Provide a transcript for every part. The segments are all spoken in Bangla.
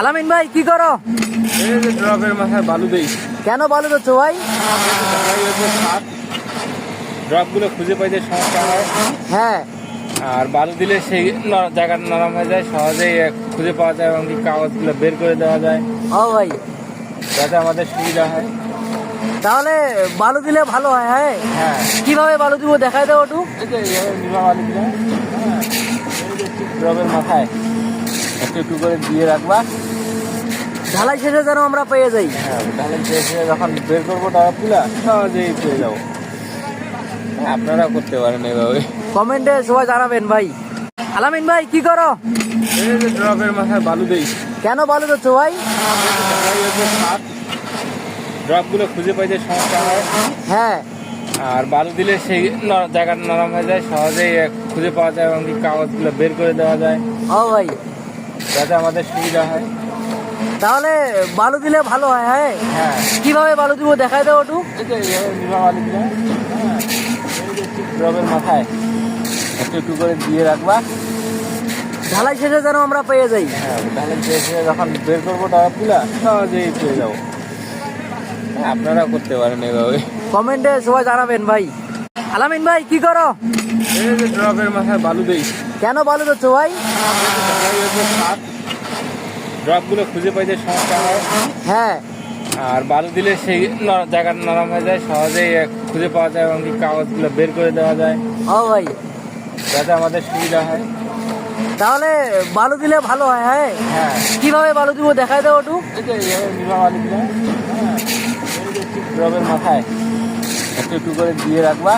আলামিন ভাই কি করো? এই যে ড্রপের মাথায় বালু দেই। কেন বালু দিচ্ছ ভাই? ড্রপ গুলো খুঁজে পাইতে সমস্যা হয়, হ্যাঁ আর বালু দিলে সেই জায়গাটা নরম হয়ে যায়, সহজেই খুঁজে পাওয়া যায় এবং কি কাগজগুলো বের করে দেওয়া যায়, ও ভাই, যাতে আমাদের সুবিধা হয়। তাহলে বালু দিলে ভালো হয়। হ্যাঁ হ্যাঁ, কিভাবে বালু দিব দেখাই দাও একটু। এই যে এইভাবে নিভা বালু দিলে, হ্যাঁ, এই যে ঠিক ড্রপের মাথায় একটু একটু করে দিয়ে রাখবা। ঢালাই শেষে যেন আমরা পেয়ে যাই। হ্যাঁ, তাহলে যখন বের করবো ড্রপগুলা সহজেই পেয়ে যাবো। আপনারা করতে পারেন এভাবে। কমেন্টে সবাই জানাবেন ভাই। আলামিন ভাই কি করো? এই যে ড্রপের মাথায় বালু দেই। কেন বালু দিচ্ছ ভাই? ড্রপ গুলো খুঁজে পাইতে সমস্যা হয়, হ্যাঁ আর বালু দিলে সেই জায়গাটা নরম হয়ে যায়, সহজেই খুঁজে পাওয়া যায় এবং কি কাগজগুলো বের করে দেওয়া যায়, ও ভাই, যাতে আমাদের সুবিধা হয়। তাহলে বালু দিলে ভালো হয়। হ্যাঁ হ্যাঁ, কিভাবে বালু দিব দেখাই দাও একটু। এই যে এইভাবে নিভা বালু দিলে, হ্যাঁ, এই যে ঠিক ড্রপের মাথায় একটু একটু করে দিয়ে রাখবা। ঢালাই শেষে যেন আমরা পেয়ে যাই। হ্যাঁ, তাহলে যখন বের করবো ড্রপগুলা সহজেই পেয়ে যাবো। আপনারা করতে পারেন এভাবে। কমেন্টে সবাই জানাবেন ভাই। আলামিন ভাই কি করো? এই যে ড্রপের মাথায় বালু দেই। কেন বালু দিচ্ছ ভাই? ড্রপ গুলো খুঁজে পাইতে সমস্যা হয়, হ্যাঁ আর বালু দিলে সেই জায়গাটা নরম হয়ে যায়, সহজেই খুঁজে পাওয়া যায় এবং কি কাগজগুলো বের করে দেওয়া যায়, ও ভাই, যাতে আমাদের সুবিধা হয়। তাহলে বালু দিলে ভালো হয়। হ্যাঁ হ্যাঁ, কিভাবে বালু দিব দেখাই দাও একটু। এই যে এইভাবে নিভা বালু দিলে, হ্যাঁ, এই যে ঠিক ড্রপের মাথায় একটু একটু করে দিয়ে রাখবা।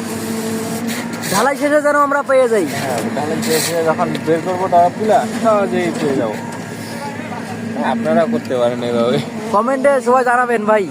ঢালাই শেষে যেন আমরা পেয়ে যাই। হ্যাঁ, তাহলে যখন বের করবো ড্রপগুলা সহজেই পেয়ে যাবো। আপনারা করতে পারেন এভাবে। কমেন্টে সবাই জানাবেন ভাই।